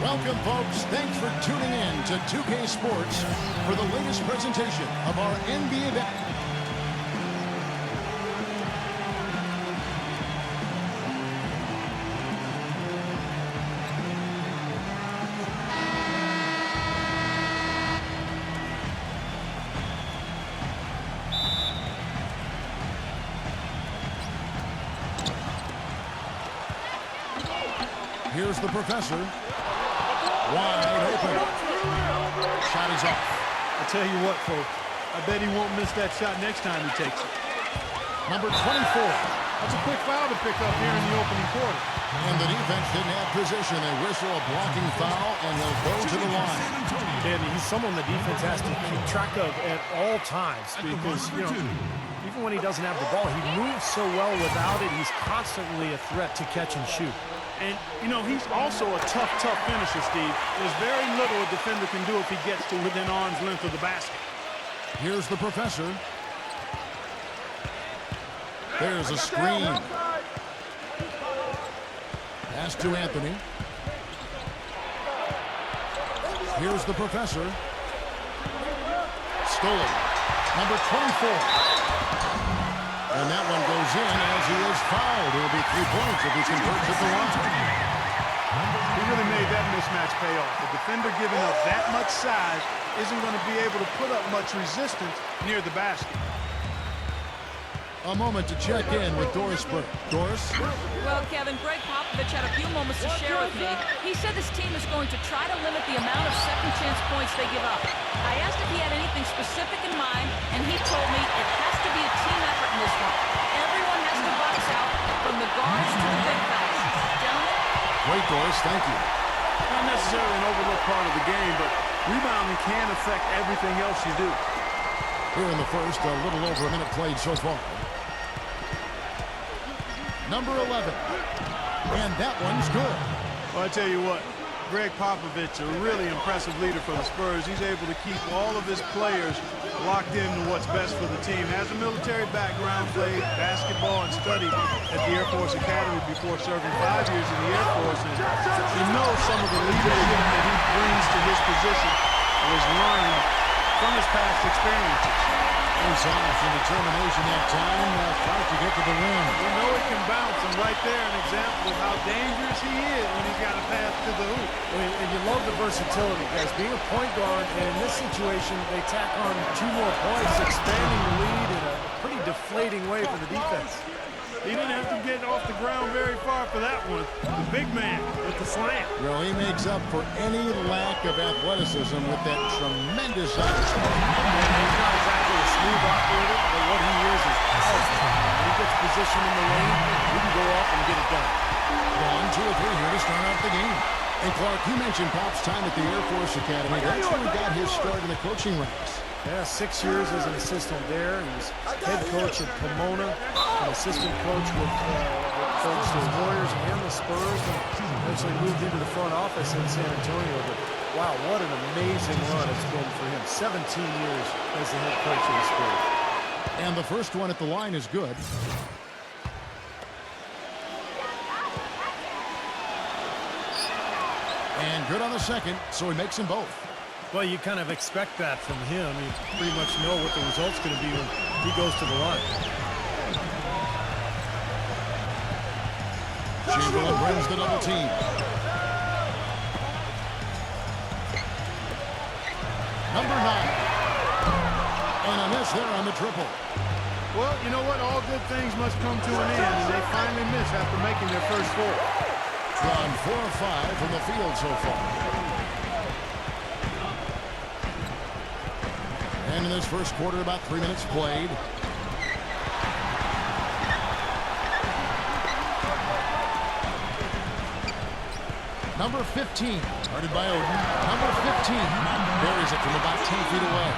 Welcome, folks. Thanks for tuning in to 2K Sports for the latest presentation of our NBA event. Here's the professor. Wide open. Shot is off. I tell you what, folks. I bet he won't miss that shot next time he takes it. Number 24. That's a quick foul to pick up here in the opening quarter. And the defense didn't have position. They whistle a blocking foul, and he'll go to the line. And he's someone the defense has to keep track of at all times because, you know, even when he doesn't have the ball, he moves so well without it. He's constantly a threat to catch and shoot. And, you know, he's also a tough finisher, Steve. There's very little a defender can do if he gets to within arm's length of the basket. Here's the professor. There's a screen. Pass to Anthony. Here's the professor. Stolen. Number 24. And that one goes in as he is fouled. It'll be 3 points if he converts at the line. He really made that mismatch pay off. The defender giving up that much size isn't going to be able to put up much resistance near the basket. A moment to check in with Doris Burke. Doris? Well, Kevin, Greg Popovich had a few moments to share with me. He said this team is going to try to limit the amount of second-chance points they give up. I asked if he had anything specific in mind, and he told me it has to be a team effort in this one. Everyone has to box out, from the guards to the big guys. Gentlemen? Great, Doris. Thank you. Not necessarily an overlooked part of the game, but rebounding can affect everything else you do. Here in the first, a little over a minute played so far. Number 11. And that one's good. Well, I tell you what, Greg Popovich, a really impressive leader for the Spurs. He's able to keep all of his players locked into what's best for the team. Has a military background, played basketball and studied at the Air Force Academy before serving 5 years in the Air Force. And you know some of the leadership that he brings to his position was learned from his past experiences. He's off in determination that time. Trying to get to the rim. You know he can bounce, and right there an example of how dangerous he is when he's got a pass to the hoop. And you love the versatility, guys. Being a point guard, and in this situation, they tack on 2 more points, expanding the lead in a pretty deflating way for the defense. He didn't have to get off the ground very far for that one. The big man with the slam. Well, he makes up for any lack of athleticism with that tremendous outside. He's not exactly a smooth operator, but what he is powerful. When he gets positioned in the lane, he can go off and get it done. 1, 2, or 3 here to start off the game. And Clark, you mentioned Pop's time at the Air Force Academy. That's where he got his start in the coaching ranks. Yeah, 6 years as an assistant there. He was head coach at Pomona, an assistant coach with the Warriors and the Spurs, and eventually moved into the front office in San Antonio. But wow, what an amazing run it's been for him. 17 years as the head coach of the Spurs. And the first one at the line is good. And good on the second, so he makes them both. Well, you kind of expect that from him. You pretty much know what the result's going to be when he goes to the line. Chamberlain brings the double team. Number 9. And a miss there on the triple. Well, you know what? All good things must come to an end, and they finally miss after making their first 4. Gone 4 of 5 from the field so far. And in this first quarter, about 3 minutes played. Number 15, guarded by Oden. Number 15 buries it from about 10 feet away.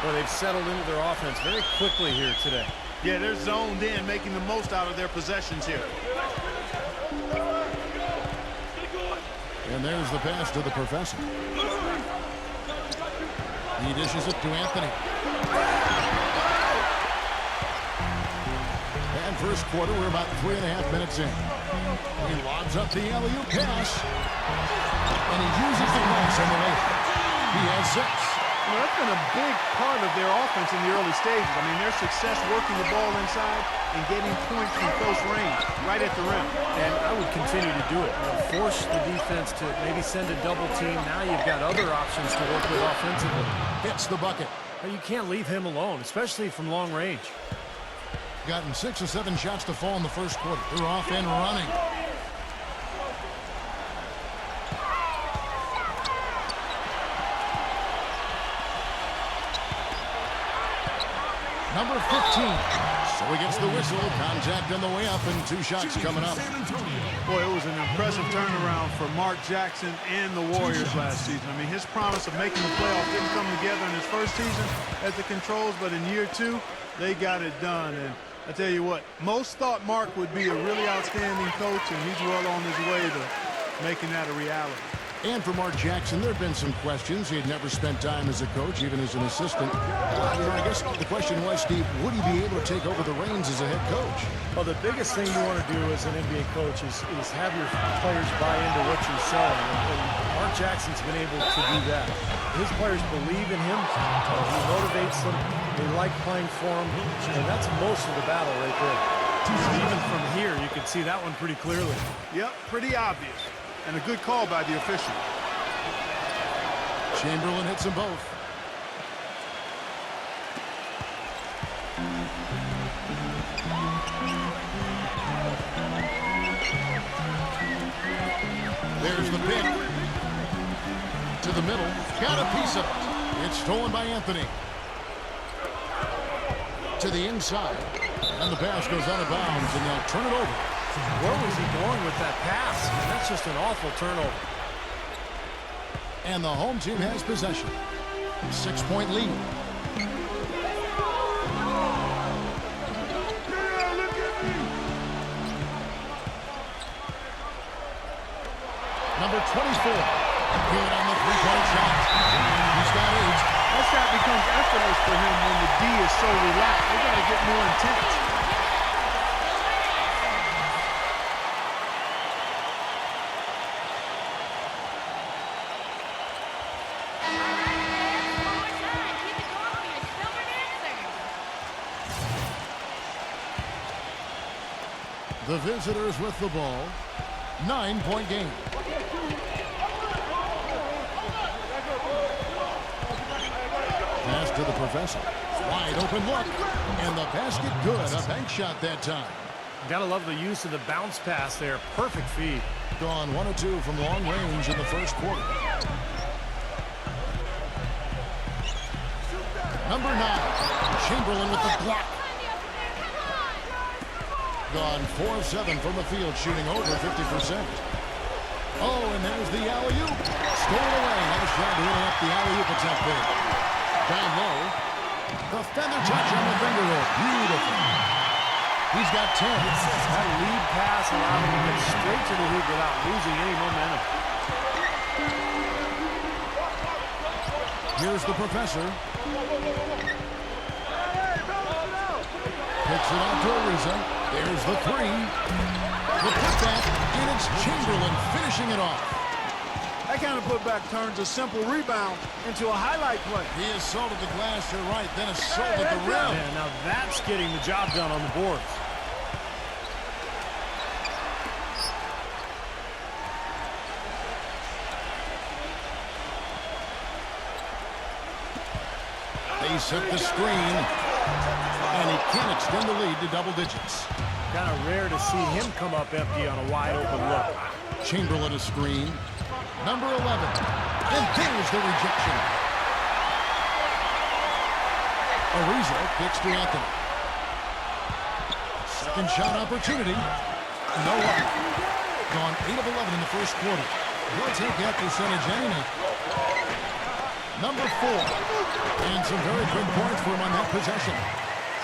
Well, they've settled into their offense very quickly here today. Yeah, they're zoned in, making the most out of their possessions here. And there's the pass to the professor. He dishes it to Anthony. And first quarter, we're about 3.5 minutes in. He lobs up the alley-oop pass. And he uses 6. You know, that's been a big part of their offense in the early stages. I mean, their success working the ball inside and getting points from close range, right at the rim. And I would continue to do it. You know, force the defense to maybe send a double team. Now you've got other options to work with offensively. Hits the bucket. But you can't leave him alone, especially from long range. Gotten 6 or 7 shots to fall in the first quarter. They're off and running. Number 15. So he gets the whistle. Contact on the way up and 2 shots coming up. Boy, it was an impressive turnaround for Mark Jackson and the Warriors last season. I mean, his promise of making the playoffs didn't come together in his first season at the Controls, but in year 2, they got it done. And I tell you what, most thought Mark would be a really outstanding coach, and he's well on his way to making that a reality. And for Mark Jackson, there have been some questions. He had never spent time as a coach, even as an assistant. I guess the question was, Steve, would he be able to take over the reins as a head coach? Well, the biggest thing you want to do as an NBA coach is have your players buy into what you're selling. And Mark Jackson's been able to do that. His players believe in him. He motivates them. They like playing for him. And that's most of the battle right there. Even from here, you can see that one pretty clearly. Yep, pretty obvious. And a good call by the official. Chamberlain hits them both. There's the pick. To the middle. Got a piece of it. It's stolen by Anthony. To the inside. And the pass goes out of bounds, and they'll turn it over. Where was he going with that pass? That's just an awful turnover. And the home team has possession. 6-point lead. Number 24. Good on the three-point shot. He's got 8. That shot becomes effortless for him when the D is so relaxed. They got to get more intense. The visitors with the ball. 9-point game. Pass to the professor. Wide open look. And the basket good. A bank shot that time. Gotta love the use of the bounce pass there. Perfect feed. Gone 1 of 2 from long range in the first quarter. Number 9. Chamberlain with the block. Gone 4 of 7 from the field, shooting over 50%. Oh, and there's the alley-oop. Stolen away. Nice job hitting up the alley-oop attempt there. Down low. The feather touch on the finger roll. Beautiful. He's got 10. That lead pass allowed him to get straight to the hoop without losing any momentum. Here's the professor. Picks it out to Ariza. There's the 3. The putback, and it's Chamberlain finishing it off. That kind of putback turns a simple rebound into a highlight play. He assaulted the glass, you're right, then assaulted the rim. Yeah, now that's getting the job done on the boards. They set the screen, and he can't extend the lead to double digits. Kind of rare to see him come up empty on a wide open look. Chamberlain a screen. Number 11. And there's the rejection. Ariza kicks to Anthony. Second shot opportunity. No luck. Gone 8 of 11 in the first quarter. He'll take that percentage anyhow. Number 4. And some very quick points for him on that possession.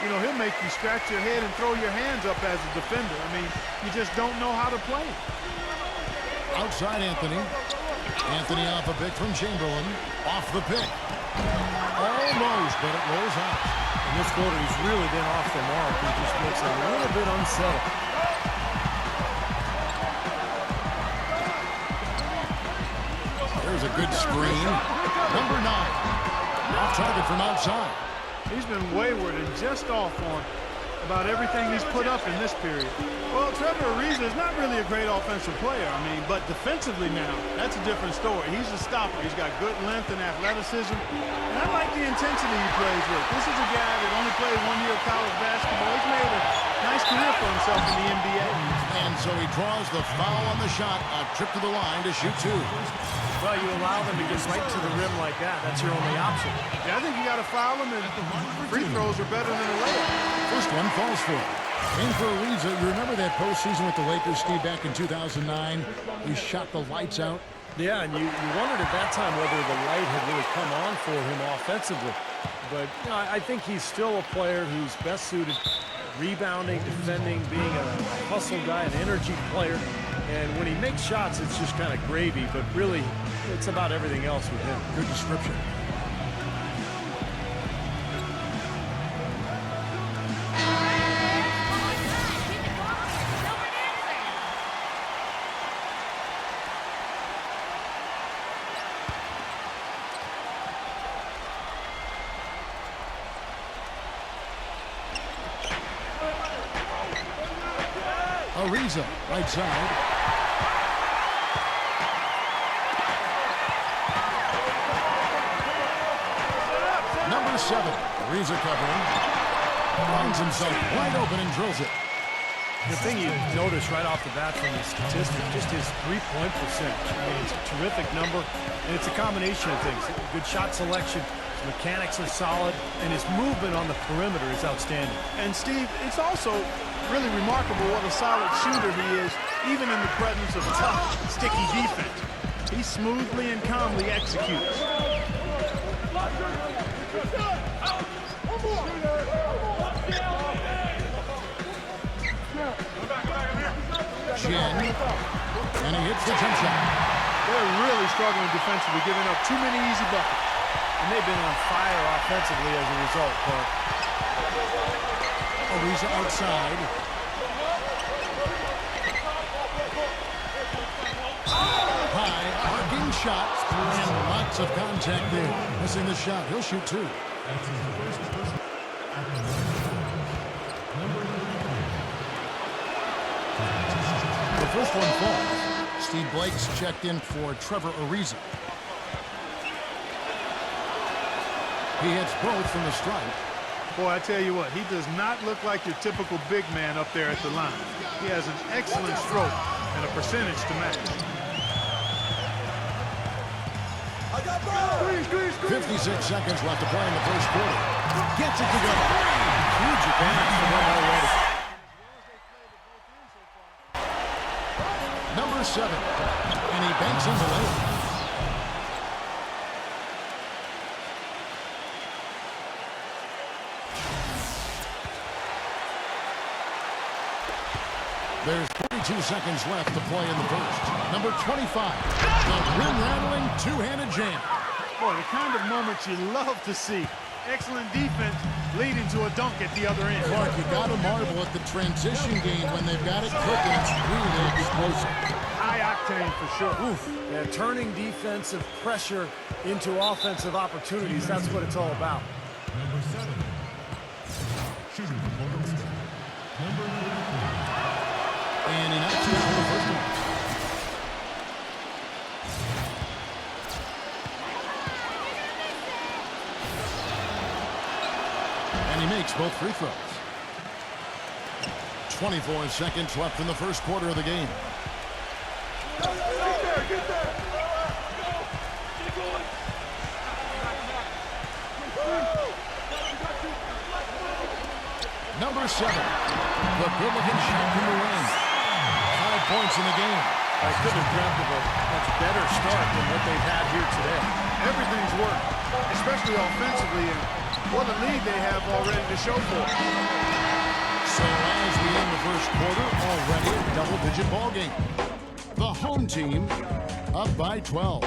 You know, he'll make you scratch your head and throw your hands up as a defender. I mean, you just don't know how to play. Outside Anthony. Anthony off a pick from Chamberlain. Off the pick. Almost, but it rolls out. In this quarter, he's really been off the mark. He just looks a little bit unsettled. There's a good screen. Number 9. Off target from outside. He's been wayward and just off on about everything he's put up in this period. Well, Trevor Ariza is not really a great offensive player, but defensively now, that's a different story. He's a stopper. He's got good length and athleticism, and I like the intensity he plays with. This is a guy that only played 1 year of college basketball. He's made a nice career for himself in the NBA. And so he draws the foul on the shot, a trip to the line to shoot 2. Well, you allow them to get right to the rim like that. That's your only option. Yeah, I think you got to foul him, and free throws are better than a layup. First one falls for it. And for Ariza, you remember that postseason with the Lakers, Steve, back in 2009? He shot the lights out. Yeah, and you wondered at that time whether the light had really come on for him offensively. But I think he's still a player who's best suited rebounding, defending, being a hustle guy, an energy player. And when he makes shots, it's just kind of gravy, but really, it's about everything else with him. Good description. Ariza, right side. Number 7, Ariza covering. Finds himself wide open and drills it. The thing you notice right off the bat from the statistics, just his three-point percentage. It's a terrific number, and it's a combination of things. Good shot selection, his mechanics are solid, and his movement on the perimeter is outstanding. And Steve, it's also really remarkable what a solid shooter he is, even in the presence of tough, sticky defense. He smoothly and calmly executes. Jen, and he hits the jump shot. They're really struggling defensively, giving up too many easy buckets. And they've been on fire offensively as a result, Clark. Ariza outside. High, arcing shots, and lots of contact there. Missing the shot. He'll shoot 2. The first one falls. Steve Blake's checked in for Trevor Ariza. He hits both from the stripe. Boy, I tell you what, he does not look like your typical big man up there at the line. He has an excellent stroke and a percentage to match. 56 seconds left to play in the first quarter. Gets it to go. Huge advantage for them already. Number 7, and he banks in the lane. There's 42 seconds left to play in the first. Number 25, the rim-rattling two-handed jam. Boy, the kind of moments you love to see. Excellent defense leading to a dunk at the other end. Clark, you got to marvel at the transition game when they've got it cooking. It's really explosive. High octane for sure. Oof. Yeah, turning defensive pressure into offensive opportunities. That's what it's all about. Number 7. Shooting the corner. Number 94. And he knocks it out for the first one. And he makes both free throws. 24 seconds left in the first quarter of the game. Get there. Number 7, the good-looking shot from the wing. 5 points in the game. I could have dreamt of a much better start than what they've had here today. Everything's worked, especially offensively, and what a lead they have already to show for it. So as we end the first quarter, already a double-digit ball game. The home team up by 12.